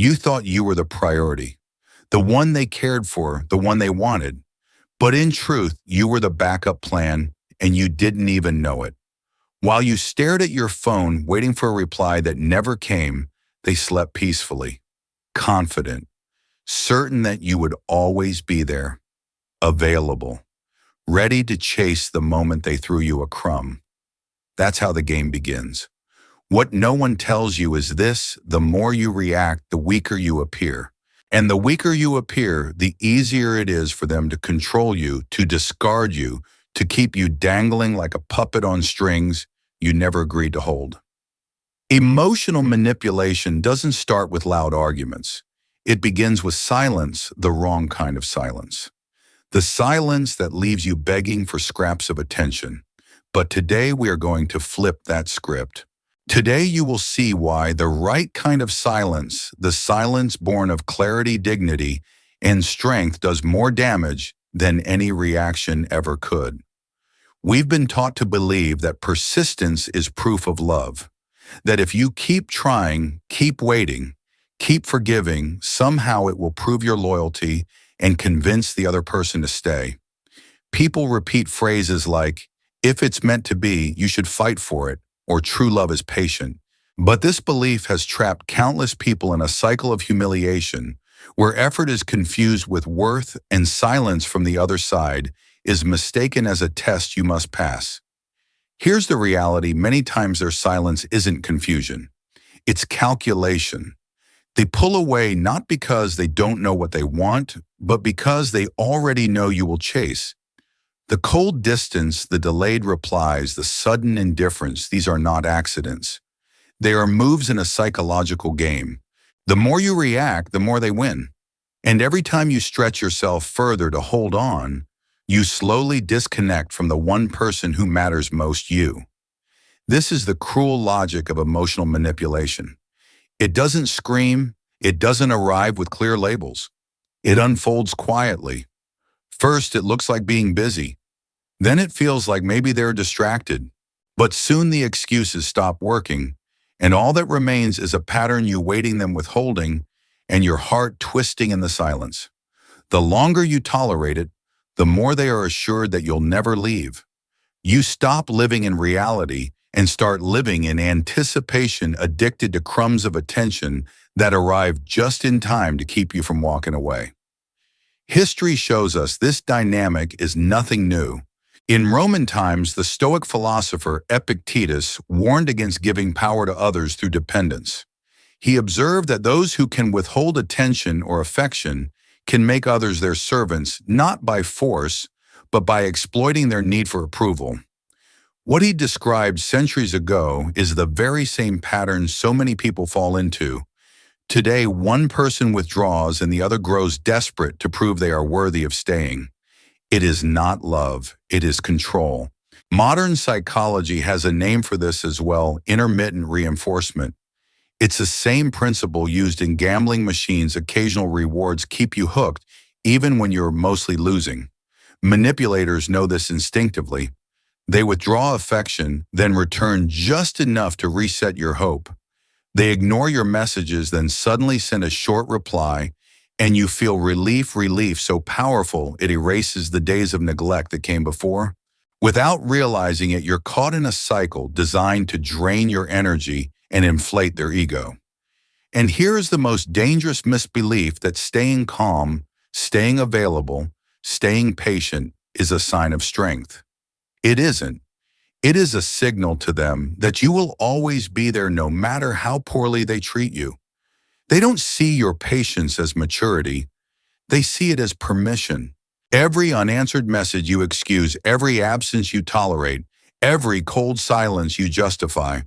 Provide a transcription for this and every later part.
You thought you were the priority, the one they cared for, the one they wanted. But in truth, you were the backup plan, and you didn't even know it. While you stared at your phone waiting for a reply that never came, they slept peacefully, confident, certain that you would always be there, available, ready to chase the moment they threw you a crumb. That's how the game begins. What no one tells you is this: the more you react, the weaker you appear. And the weaker you appear, the easier it is for them to control you, to discard you, to keep you dangling like a puppet on strings you never agreed to hold. Emotional manipulation doesn't start with loud arguments. It begins with silence, the wrong kind of silence. The silence that leaves you begging for scraps of attention. But today we are going to flip that script. Today you will see why the right kind of silence, the silence born of clarity, dignity, and strength, does more damage than any reaction ever could. We've been taught to believe that persistence is proof of love, that if you keep trying, keep waiting, keep forgiving, somehow it will prove your loyalty and convince the other person to stay. People repeat phrases like, "If it's meant to be, you should fight for it," or "true love is patient." But this belief has trapped countless people in a cycle of humiliation, where effort is confused with worth and silence from the other side is mistaken as a test you must pass. Here's the reality: many times their silence isn't confusion. It's calculation. They pull away not because they don't know what they want, but because they already know you will chase. The cold distance, the delayed replies, the sudden indifference, these are not accidents. They are moves in a psychological game. The more you react, the more they win. And every time you stretch yourself further to hold on, you slowly disconnect from the one person who matters most: you. This is the cruel logic of emotional manipulation. It doesn't scream, it doesn't arrive with clear labels. It unfolds quietly. First, it looks like being busy. Then it feels like maybe they're distracted. But soon the excuses stop working, and all that remains is a pattern you waiting them withholding, and your heart twisting in the silence. The longer you tolerate it, the more they are assured that you'll never leave. You stop living in reality and start living in anticipation, addicted to crumbs of attention that arrive just in time to keep you from walking away. History shows us this dynamic is nothing new. In Roman times, the Stoic philosopher Epictetus warned against giving power to others through dependence. He observed that those who can withhold attention or affection can make others their servants, not by force, but by exploiting their need for approval. What he described centuries ago is the very same pattern so many people fall into. Today, one person withdraws and the other grows desperate to prove they are worthy of staying. It is not love, it is control. Modern psychology has a name for this as well: intermittent reinforcement. It's the same principle used in gambling machines. Occasional rewards keep you hooked, even when you're mostly losing. Manipulators know this instinctively. They withdraw affection, then return just enough to reset your hope. They ignore your messages, then suddenly send a short reply, and you feel relief so powerful it erases the days of neglect that came before. Without realizing it, you're caught in a cycle designed to drain your energy and inflate their ego. And here is the most dangerous misbelief: that staying calm, staying available, staying patient is a sign of strength. It isn't. It is a signal to them that you will always be there no matter how poorly they treat you. They don't see your patience as maturity. They see it as permission. Every unanswered message you excuse, every absence you tolerate, every cold silence you justify,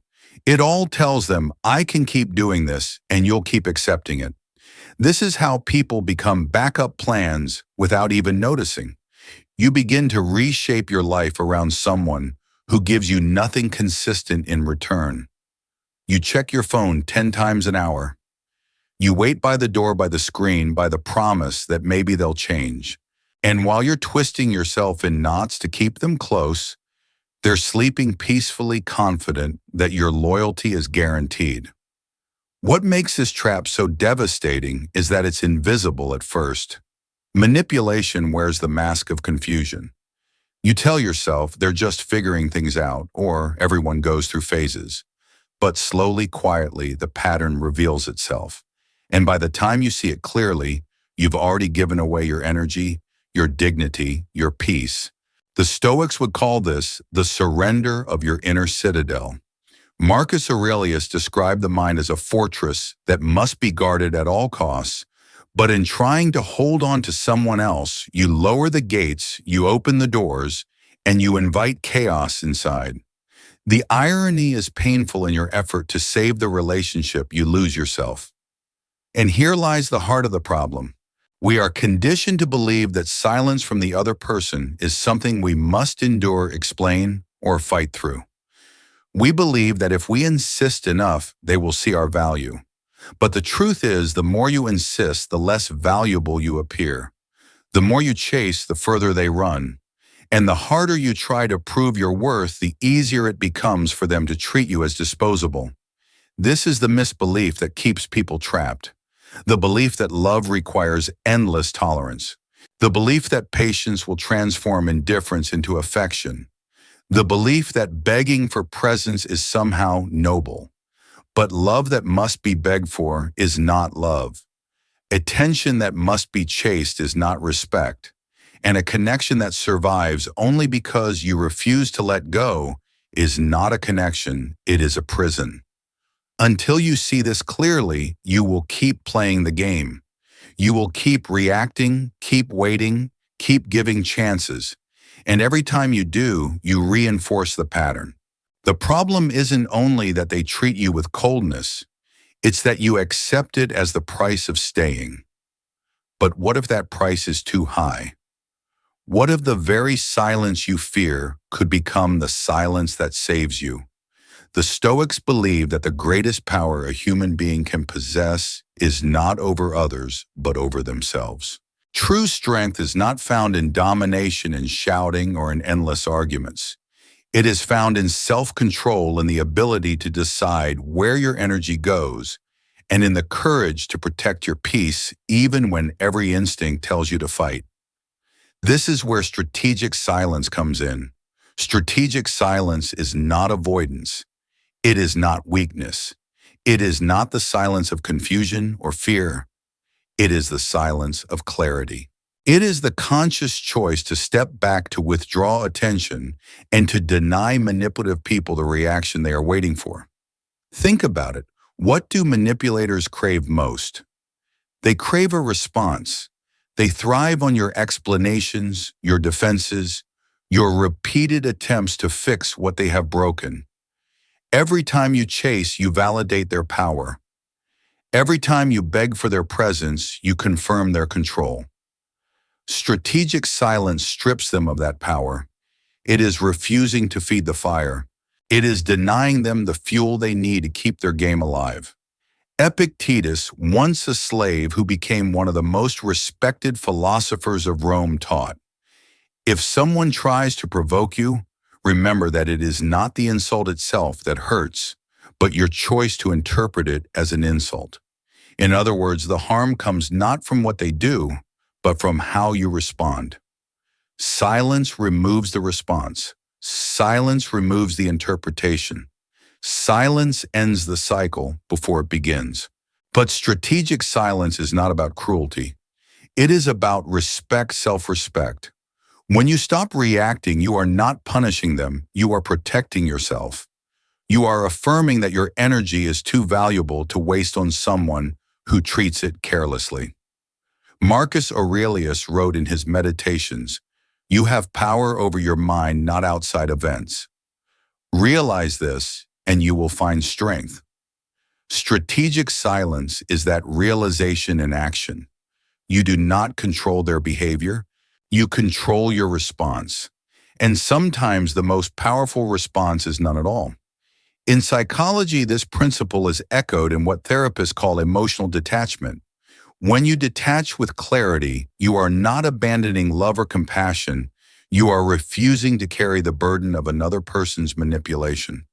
it all tells them, I can keep doing this and you'll keep accepting it. This is how people become backup plans without even noticing. You begin to reshape your life around someone who gives you nothing consistent in return. You check your phone 10 times an hour. You wait by the door, by the screen, by the promise that maybe they'll change. And while you're twisting yourself in knots to keep them close, they're sleeping peacefully, confident that your loyalty is guaranteed. What makes this trap so devastating is that it's invisible at first. Manipulation wears the mask of confusion. You tell yourself they're just figuring things out, or everyone goes through phases. But slowly, quietly, the pattern reveals itself. And by the time you see it clearly, you've already given away your energy, your dignity, your peace. The Stoics would call this the surrender of your inner citadel. Marcus Aurelius described the mind as a fortress that must be guarded at all costs, but in trying to hold on to someone else, you lower the gates, you open the doors, and you invite chaos inside. The irony is painful in your effort to save the relationship, you lose yourself. And here lies the heart of the problem. We are conditioned to believe that silence from the other person is something we must endure, explain, or fight through. We believe that if we insist enough, they will see our value. But the truth is, the more you insist, the less valuable you appear. The more you chase, the further they run. And the harder you try to prove your worth, the easier it becomes for them to treat you as disposable. This is the misbelief that keeps people trapped. The belief that love requires endless tolerance. The belief that patience will transform indifference into affection. The belief that begging for presence is somehow noble. But love that must be begged for is not love. Attention that must be chased is not respect. And a connection that survives only because you refuse to let go is not a connection, it is a prison. Until you see this clearly, you will keep playing the game. You will keep reacting, keep waiting, keep giving chances. And every time you do, you reinforce the pattern. The problem isn't only that they treat you with coldness, it's that you accept it as the price of staying. But what if that price is too high? What if the very silence you fear could become the silence that saves you? The Stoics believe that the greatest power a human being can possess is not over others, but over themselves. True strength is not found in domination and shouting or in endless arguments. It is found in self-control and the ability to decide where your energy goes, and in the courage to protect your peace even when every instinct tells you to fight. This is where strategic silence comes in. Strategic silence is not avoidance. It is not weakness. It is not the silence of confusion or fear. It is the silence of clarity. It is the conscious choice to step back, to withdraw attention, and to deny manipulative people the reaction they are waiting for. Think about it. What do manipulators crave most? They crave a response. They thrive on your explanations, your defenses, your repeated attempts to fix what they have broken. Every time you chase, you validate their power. Every time you beg for their presence, you confirm their control. Strategic silence strips them of that power. It is refusing to feed the fire. It is denying them the fuel they need to keep their game alive. Epictetus, once a slave who became one of the most respected philosophers of Rome, taught, "If someone tries to provoke you, remember that it is not the insult itself that hurts, but your choice to interpret it as an insult." In other words, the harm comes not from what they do, but from how you respond. Silence removes the response. Silence removes the interpretation. Silence ends the cycle before it begins. But strategic silence is not about cruelty. It is about respect, self-respect. When you stop reacting, you are not punishing them, you are protecting yourself. You are affirming that your energy is too valuable to waste on someone who treats it carelessly. Marcus Aurelius wrote in his Meditations, "You have power over your mind, not outside events. Realize this, and you will find strength." Strategic silence is that realization in action. You do not control their behavior, you control your response. And sometimes the most powerful response is none at all. In psychology, this principle is echoed in what therapists call emotional detachment. When you detach with clarity, you are not abandoning love or compassion, you are refusing to carry the burden of another person's manipulation.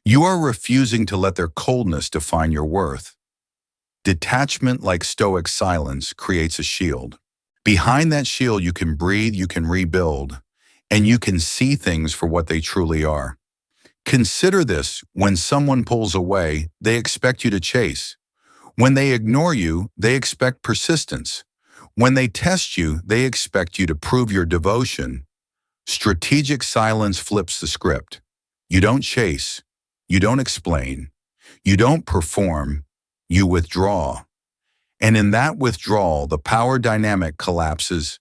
You are refusing to let their coldness define your worth. Detachment, like Stoic silence, creates a shield. Behind that shield, you can breathe, you can rebuild, and you can see things for what they truly are. Consider this: when someone pulls away, they expect you to chase. When they ignore you, they expect persistence. When they test you, they expect you to prove your devotion. Strategic silence flips the script. You don't chase. You don't explain. You don't perform. You withdraw. And in that withdrawal, the power dynamic collapses.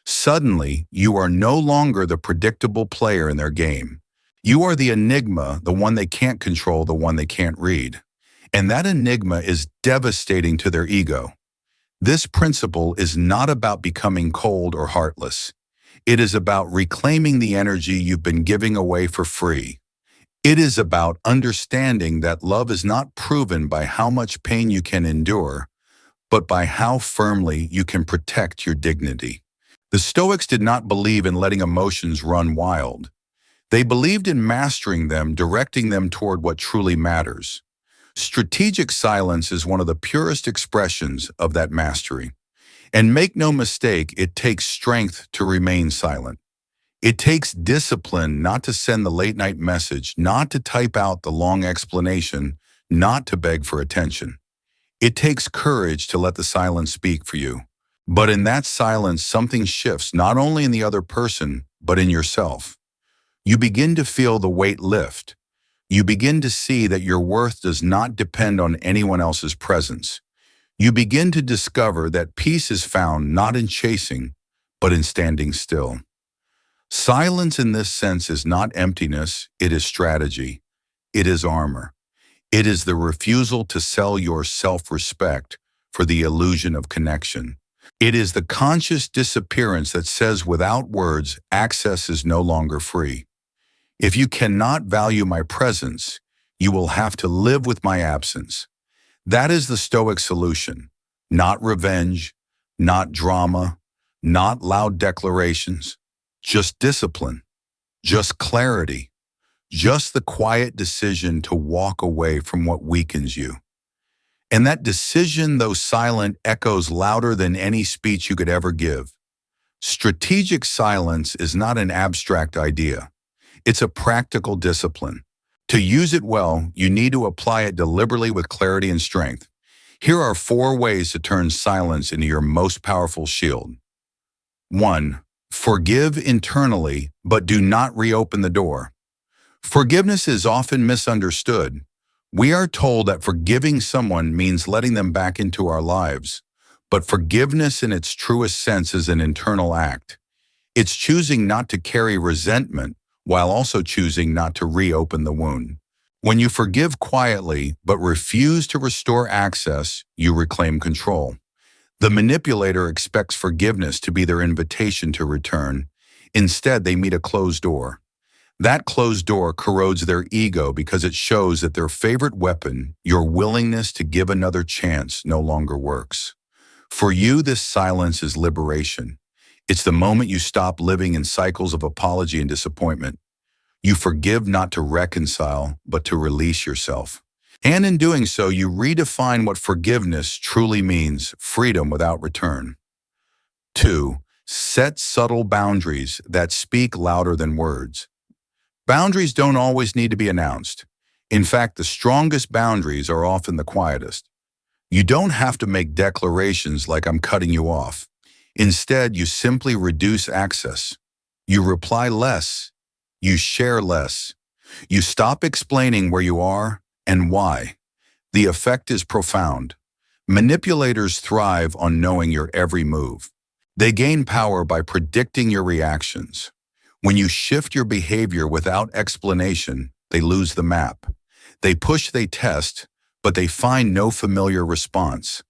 Suddenly, you are no longer the predictable player in their game. You are the enigma, the one they can't control, the one they can't read. And that enigma is devastating to their ego. This principle is not about becoming cold or heartless. It is about reclaiming the energy you've been giving away for free. It is about understanding that love is not proven by how much pain you can endure, but by how firmly you can protect your dignity. The Stoics did not believe in letting emotions run wild. They believed in mastering them, directing them toward what truly matters. Strategic silence is one of the purest expressions of that mastery. And make no mistake, it takes strength to remain silent. It takes discipline not to send the late-night message, not to type out the long explanation, not to beg for attention. It takes courage to let the silence speak for you. But in that silence, something shifts, not only in the other person, but in yourself. You begin to feel the weight lift. You begin to see that your worth does not depend on anyone else's presence. You begin to discover that peace is found not in chasing, but in standing still. Silence in this sense is not emptiness, it is strategy. It is armor. It is the refusal to sell your self-respect for the illusion of connection. It is the conscious disappearance that says without words, access is no longer free. If you cannot value my presence, you will have to live with my absence. That is the Stoic solution. Not revenge, not drama, not loud declarations, just discipline, just clarity, just the quiet decision to walk away from what weakens you. And that decision, though silent, echoes louder than any speech you could ever give. Strategic silence is not an abstract idea. It's a practical discipline. To use it well, you need to apply it deliberately with clarity and strength. Here are 4 ways to turn silence into your most powerful shield. 1. Forgive internally, but do not reopen the door. Forgiveness is often misunderstood. We are told that forgiving someone means letting them back into our lives, but forgiveness in its truest sense is an internal act. It's choosing not to carry resentment while also choosing not to reopen the wound. When you forgive quietly but refuse to restore access, you reclaim control. The manipulator expects forgiveness to be their invitation to return. Instead, they meet a closed door. That closed door corrodes their ego because it shows that their favorite weapon, your willingness to give another chance, no longer works. For you, this silence is liberation. It's the moment you stop living in cycles of apology and disappointment. You forgive not to reconcile, but to release yourself. And in doing so, you redefine what forgiveness truly means: freedom without return. 2. Set subtle boundaries that speak louder than words. Boundaries don't always need to be announced. In fact, the strongest boundaries are often the quietest. You don't have to make declarations like "I'm cutting you off." Instead, you simply reduce access. You reply less. You share less. You stop explaining where you are and why. The effect is profound. Manipulators thrive on knowing your every move. They gain power by predicting your reactions. When you shift your behavior without explanation, they lose the map. They push, they test, but they find no familiar response.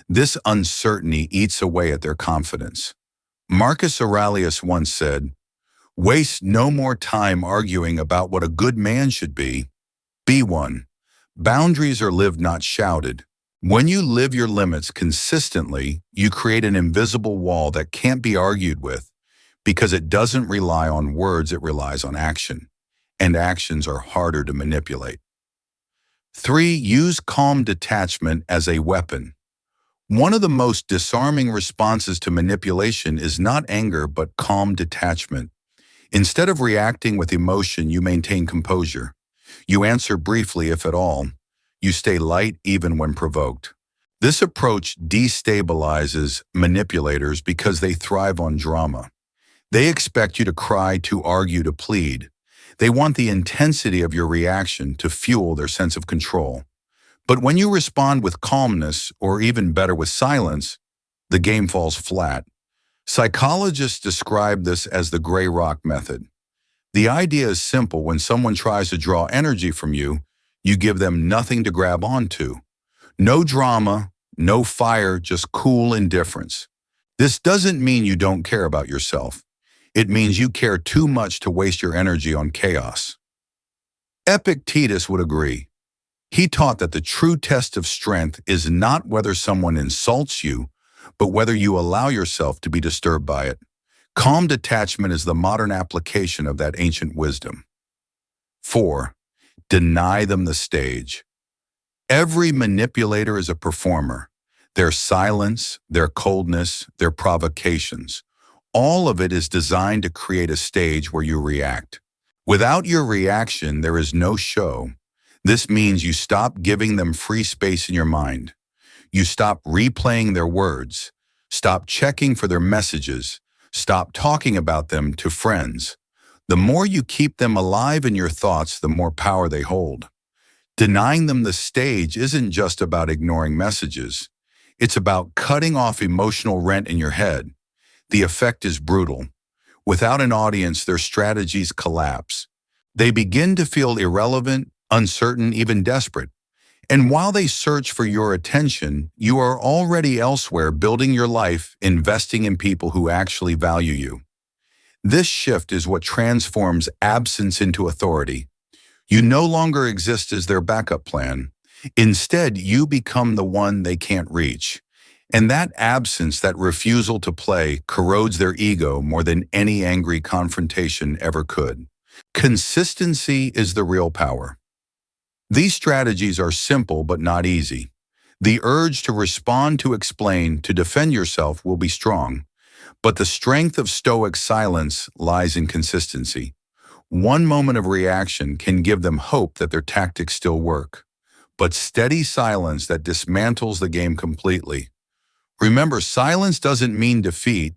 This uncertainty eats away at their confidence. Marcus Aurelius once said, "Waste no more time arguing about what a good man should be. Be one." Boundaries are lived, not shouted. When you live your limits consistently, you create an invisible wall that can't be argued with because it doesn't rely on words, it relies on action. And actions are harder to manipulate. 3. Use calm detachment as a weapon. One of the most disarming responses to manipulation is not anger but calm detachment. Instead of reacting with emotion, you maintain composure. You answer briefly, if at all. You stay light even when provoked. This approach destabilizes manipulators because they thrive on drama. They expect you to cry, to argue, to plead. They want the intensity of your reaction to fuel their sense of control. But when you respond with calmness, or even better with silence, the game falls flat. Psychologists describe this as the gray rock method. The idea is simple: when someone tries to draw energy from you, you give them nothing to grab onto. No drama, no fire, just cool indifference. This doesn't mean you don't care about yourself. It means you care too much to waste your energy on chaos. Epictetus would agree. He taught that the true test of strength is not whether someone insults you, but whether you allow yourself to be disturbed by it. Calm detachment is the modern application of that ancient wisdom. 4. Deny them the stage. Every manipulator is a performer. Their silence, their coldness, their provocations, all of it is designed to create a stage where you react. Without your reaction, there is no show. This means you stop giving them free space in your mind. You stop replaying their words, stop checking for their messages, stop talking about them to friends. The more you keep them alive in your thoughts, the more power they hold. Denying them the stage isn't just about ignoring messages. It's about cutting off emotional rent in your head. The effect is brutal. Without an audience, their strategies collapse. They begin to feel irrelevant, uncertain, even desperate. And while they search for your attention, you are already elsewhere, building your life, investing in people who actually value you. This shift is what transforms absence into authority. You no longer exist as their backup plan. Instead, you become the one they can't reach. And that absence, that refusal to play, corrodes their ego more than any angry confrontation ever could. Consistency is the real power. These strategies are simple but not easy. The urge to respond, to explain, to defend yourself will be strong. But the strength of Stoic silence lies in consistency. One moment of reaction can give them hope that their tactics still work. But steady silence that dismantles the game completely. Remember, silence doesn't mean defeat.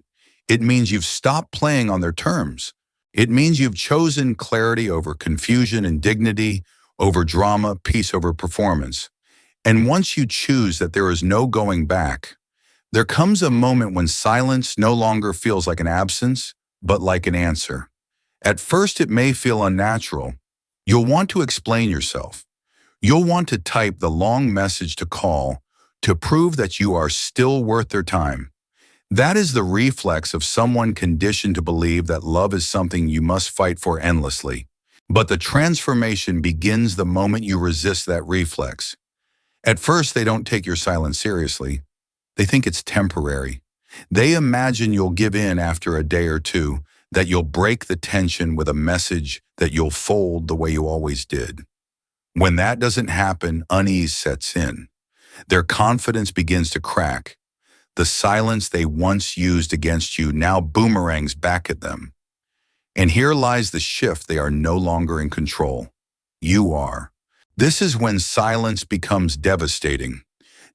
It means you've stopped playing on their terms. It means you've chosen clarity over confusion and dignity over drama, peace over performance. And once you choose that there is no going back, there comes a moment when silence no longer feels like an absence, but like an answer. At first, it may feel unnatural. You'll want to explain yourself. You'll want to type the long message to call to prove that you are still worth their time. That is the reflex of someone conditioned to believe that love is something you must fight for endlessly. But the transformation begins the moment you resist that reflex. At first, they don't take your silence seriously. They think it's temporary. They imagine you'll give in after a day or two, that you'll break the tension with a message, that you'll fold the way you always did. When that doesn't happen, unease sets in. Their confidence begins to crack. The silence they once used against you now boomerangs back at them. And here lies the shift: they are no longer in control. You are. This is when silence becomes devastating,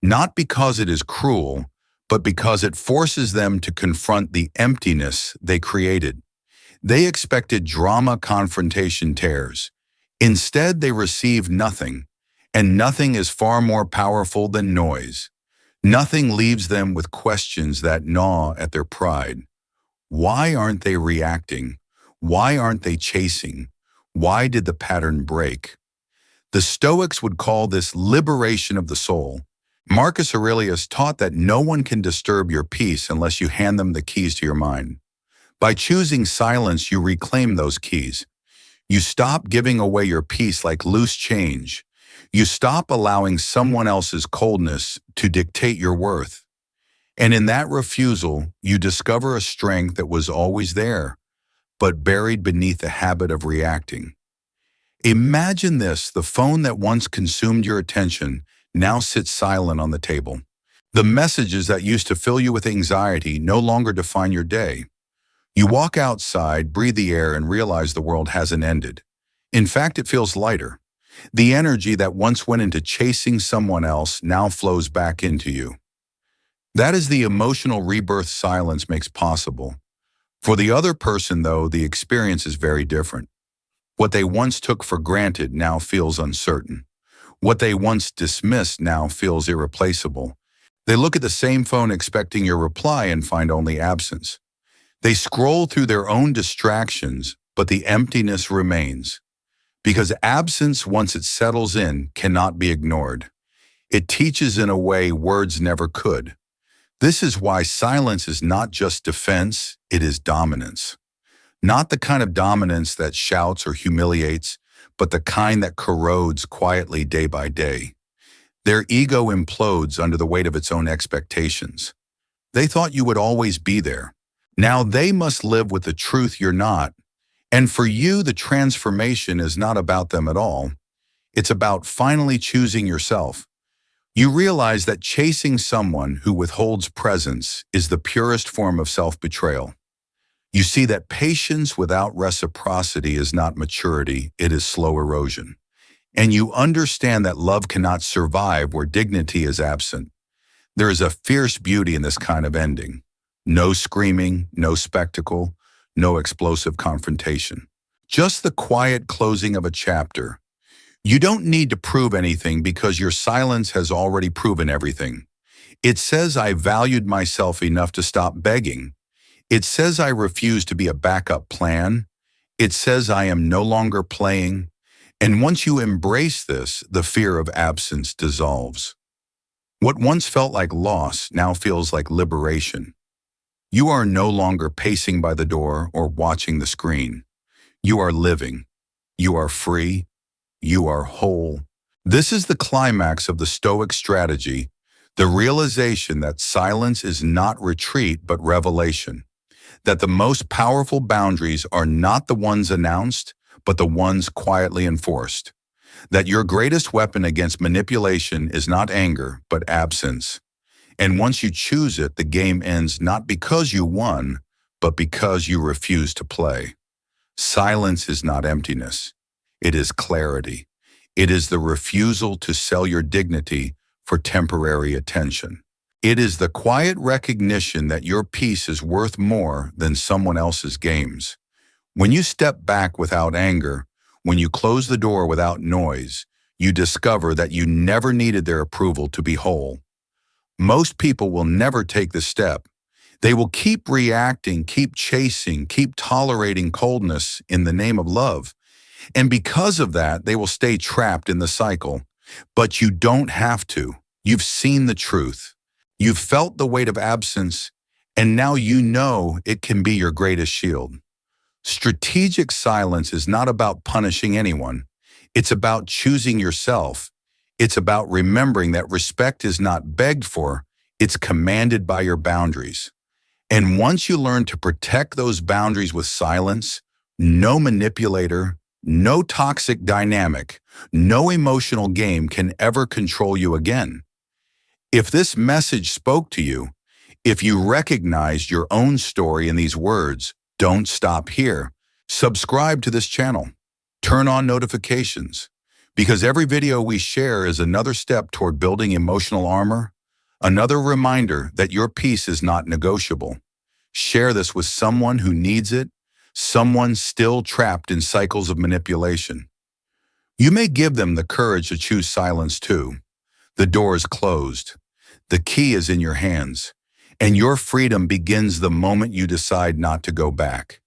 not because it is cruel, but because it forces them to confront the emptiness they created. They expected drama, confrontation, tears. Instead, they receive nothing, and nothing is far more powerful than noise. Nothing leaves them with questions that gnaw at their pride. Why aren't they reacting? Why aren't they chasing? Why did the pattern break? The Stoics would call this liberation of the soul. Marcus Aurelius taught that no one can disturb your peace unless you hand them the keys to your mind. By choosing silence, you reclaim those keys. You stop giving away your peace like loose change. You stop allowing someone else's coldness to dictate your worth. And in that refusal, you discover a strength that was always there, but buried beneath the habit of reacting. Imagine this: the phone that once consumed your attention now sits silent on the table. The messages that used to fill you with anxiety no longer define your day. You walk outside, breathe the air, and realize the world hasn't ended. In fact, it feels lighter. The energy that once went into chasing someone else now flows back into you. That is the emotional rebirth silence makes possible. For the other person, though, the experience is very different. What they once took for granted now feels uncertain. What they once dismissed now feels irreplaceable. They look at the same phone expecting your reply and find only absence. They scroll through their own distractions, but the emptiness remains. Because absence, once it settles in, cannot be ignored. It teaches in a way words never could. This is why silence is not just defense, it is dominance. Not the kind of dominance that shouts or humiliates, but the kind that corrodes quietly day by day. Their ego implodes under the weight of its own expectations. They thought you would always be there. Now they must live with the truth you're not. And for you, the transformation is not about them at all. It's about finally choosing yourself. You realize that chasing someone who withholds presence is the purest form of self-betrayal. You see that patience without reciprocity is not maturity, it is slow erosion. And you understand that love cannot survive where dignity is absent. There is a fierce beauty in this kind of ending. No screaming, no spectacle, no explosive confrontation. Just the quiet closing of a chapter. You don't need to prove anything because your silence has already proven everything. It says I valued myself enough to stop begging. It says I refuse to be a backup plan. It says I am no longer playing. And once you embrace this, the fear of absence dissolves. What once felt like loss now feels like liberation. You are no longer pacing by the door or watching the screen. You are living. You are free. You are whole. This is the climax of the Stoic strategy, the realization that silence is not retreat but revelation, that the most powerful boundaries are not the ones announced, but the ones quietly enforced, that your greatest weapon against manipulation is not anger, but absence. And once you choose it, the game ends not because you won, but because you refuse to play. Silence is not emptiness. It is clarity. It is the refusal to sell your dignity for temporary attention. It is the quiet recognition that your peace is worth more than someone else's games. When you step back without anger, when you close the door without noise, you discover that you never needed their approval to be whole. Most people will never take the step. They will keep reacting, keep chasing, keep tolerating coldness in the name of love. And because of that, they will stay trapped in the cycle. But you don't have to. You've seen the truth. You've felt the weight of absence, and now you know it can be your greatest shield. Strategic silence is not about punishing anyone. It's about choosing yourself. It's about remembering that respect is not begged for, it's commanded by your boundaries. And once you learn to protect those boundaries with silence, no manipulator, no toxic dynamic, no emotional game can ever control you again. If this message spoke to you, if you recognized your own story in these words, don't stop here. Subscribe to this channel. Turn on notifications, because every video we share is another step toward building emotional armor, another reminder that your peace is not negotiable. Share this with someone who needs it, someone still trapped in cycles of manipulation. You may give them the courage to choose silence too. The door is closed. The key is in your hands, and your freedom begins the moment you decide not to go back.